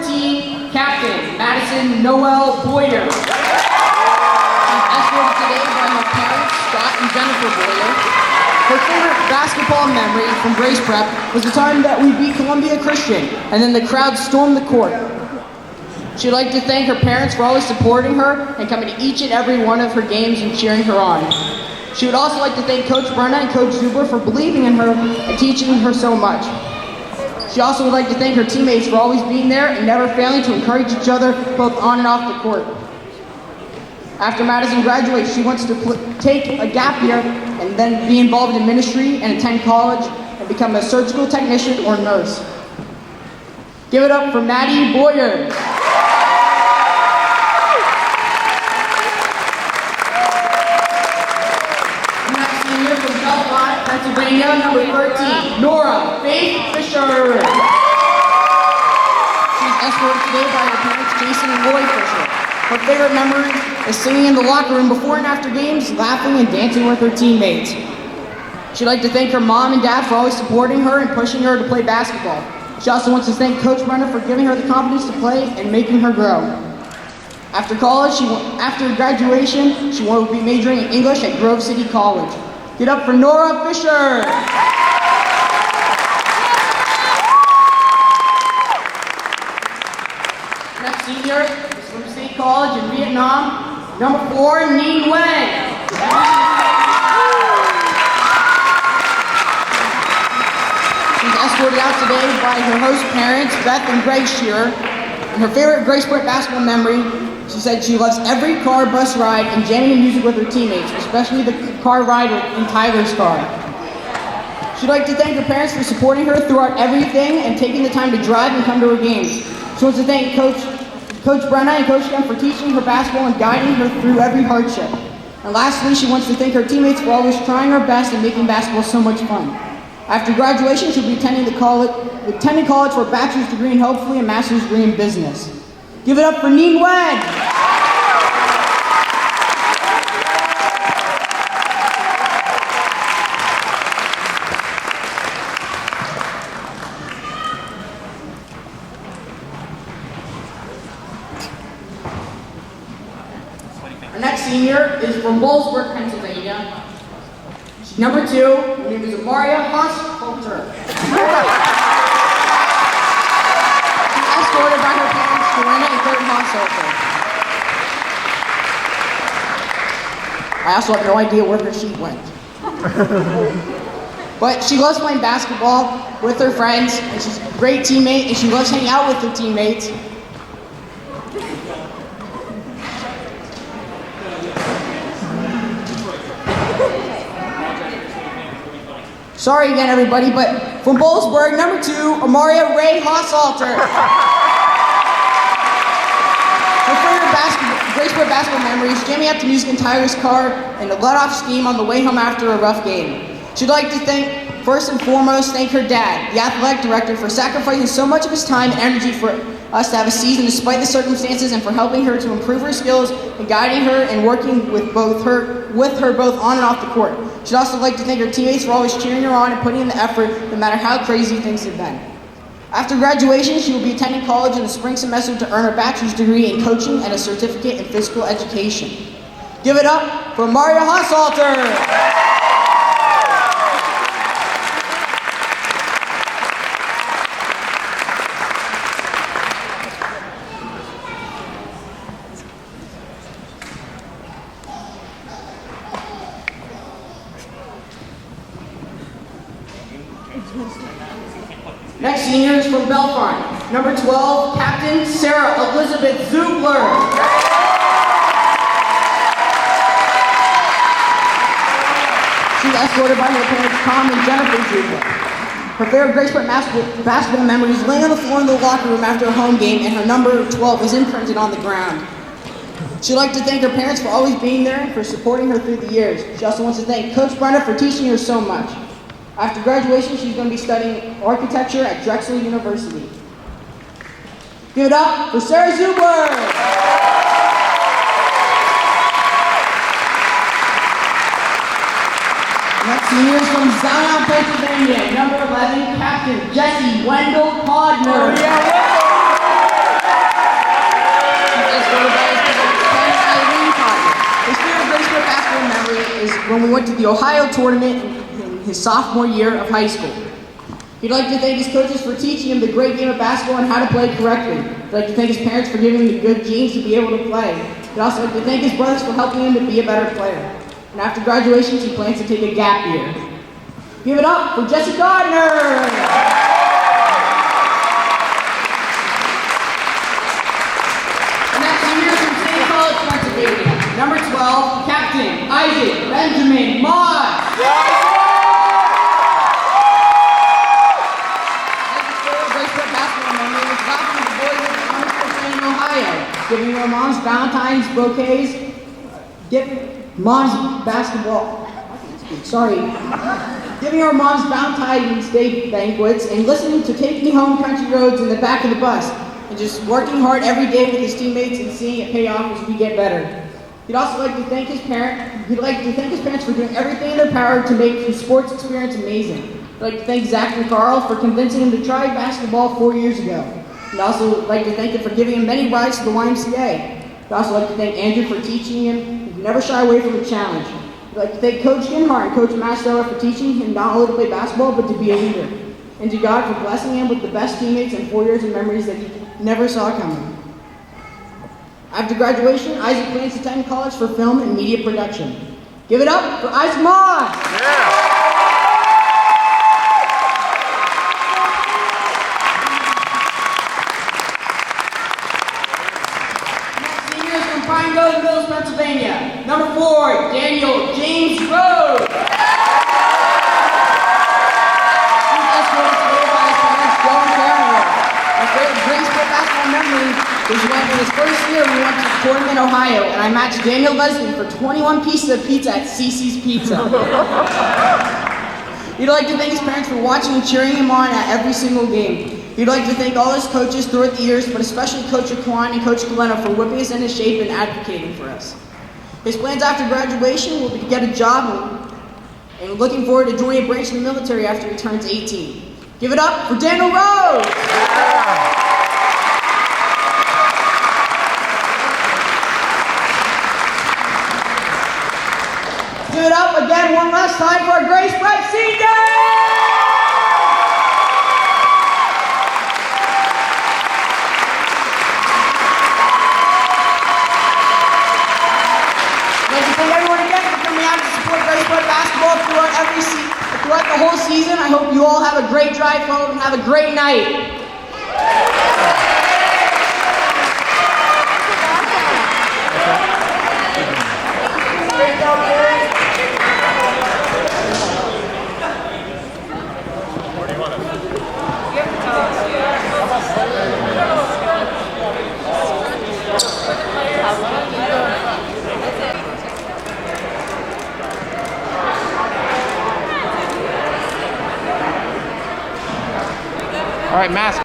14, Captain Madison Noel Boyer. She's escorted today by her parents, Scott and Jennifer Boyer. Her favorite basketball memory from Grace Prep was the time that we beat Columbia Christian, and then the crowd stormed the court. She'd like to thank her parents for always supporting her and coming to each and every one of her games and cheering her on. She would also like to thank Coach Brenna and Coach Zuber for believing in her and teaching her so much. She also would like to thank her teammates for always being there and never failing to encourage each other both on and off the court. After Madison graduates, she wants to take a gap year and then be involved in ministry and attend college and become a surgical technician or nurse. Give it up for Maddie Boyer. Next senior from Belmont, Pennsylvania, number 13, Nora Faith Fisher. She's escorted today by her parents, Jason and Roy Fisher. Her favorite memory is singing in the locker room before and after games, laughing and dancing with her teammates. She'd like to thank her mom and dad for always supporting her and pushing her to play basketball. She also wants to thank Coach Brenna for giving her the confidence to play and making her grow. After college, after graduation, she will be majoring in English at Grove City College. Get up for Nora Fisher! Next senior is from State College in Vietnam, number 4, Neen Wen. She's escorted out today by her host parents, Beth and Greg Shearer. And her favorite Grace Point basketball memory, she said she loves every car, bus ride, and jamming to music with her teammates, especially the car ride in Tyler's car. She'd like to thank her parents for supporting her throughout everything and taking the time to drive and come to her games. She wants to thank Coach Brenna and Coach Gunn for teaching her basketball and guiding her through every hardship. And lastly, she wants to thank her teammates for always trying her best and making basketball so much fun. After graduation, she'll be attending college for a bachelor's degree and hopefully a master's degree in business. Give it up for Neen Wen! Our next senior is from Bollesburg, Pennsylvania. She's number 2. Her name is Amaria Haas-Holter. She's escorted by her parents, Joanna and Kurt Haas-Holter. I also have no idea where her sheet went. But she loves playing basketball with her friends, and she's a great teammate, and she loves hanging out with her teammates. Sorry again, everybody, but from Bollesburg, number 2, Amaria Ray Haas-Halter. Her favorite Graceport basketball memories, jamming out to music in Tyler's car and a let-off scheme on the way home after a rough game. She'd like to first and foremost, thank her dad, the athletic director, for sacrificing so much of his time and energy for us to have a season despite the circumstances and for helping her to improve her skills and guiding her and working with her both on and off the court. She'd also like to thank her teammates for always cheering her on and putting in the effort no matter how crazy things have been. After graduation, she will be attending college in the spring semester to earn her bachelor's degree in coaching and a certificate in physical education. Give it up for Maria Haas-Halter! Next senior is from Belfont, number 12, Captain Sarah Elizabeth Zubler. She's escorted by her parents, Tom and Jennifer Zubler. Her favorite Graceport basketball memory is laying on the floor in the locker room after a home game, and her number 12 is imprinted on the ground. She'd like to thank her parents for always being there and for supporting her through the years. She also wants to thank Coach Brenna for teaching her so much. After graduation, she's going to be studying architecture at Drexel University. Give it up for Sarah Zubler! Next senior is from Zion, Pennsylvania, number 11, Captain Jesse Wendell Podner. when we went to the Ohio tournament in his sophomore year of high school. He'd like to thank his coaches for teaching him the great game of basketball and how to play correctly. He'd like to thank his parents for giving him the good genes to be able to play. He'd also like to thank his brothers for helping him to be a better player. And after graduation, he plans to take a gap year. Give it up for Jesse Gardner! Number 12, Captain Isaac Benjamin Moss. In Ohio, giving your moms Valentine's bouquets, giving our moms Valentine's Day banquets, and listening to Take Me Home Country Roads in the back of the bus, and just working hard every day with his teammates and seeing it pay off as we get better. He'd also like to thank his parents for doing everything in their power to make his sports experience amazing. I'd like to thank Zach and Carl for convincing him to try basketball 4 years ago. I'd also like to thank him for giving him many rides to the YMCA. I'd also like to thank Andrew for teaching him to never shy away from a challenge. I'd like to thank Coach Ginhart and Coach Mastower for teaching him not only to play basketball, but to be a leader. And to God for blessing him with the best teammates and 4 years of memories that he never saw coming. After graduation, Isaac plans to attend college for film and media production. Give it up for Isaac Moss! Yeah. Next senior is from Pine Grove Mills, Pennsylvania. Number 4, Daniel James Rose. He's escorted today by his parents, Joe and Karen. My favorite great sport basketball memory was when in his first year we went to the tournament in Ohio and I matched Daniel Leslie for 21 pieces of pizza at CC's Pizza. He'd like to thank his parents for watching and cheering him on at every single game. He'd like to thank all his coaches throughout the years, but especially Coach Aquan and Coach Galeno for whipping us into shape and advocating for us. His plans after graduation will be to get a job and looking forward to joining a branch in the military after he turns 18. Give it up for Daniel Rose! Yeah. Give it up again one last time for our Grace Prep seniors! I'd like to thank everyone again for coming out to support Grace Prep basketball throughout the whole season. I hope you all have a great drive home and have a great night. All right, mask.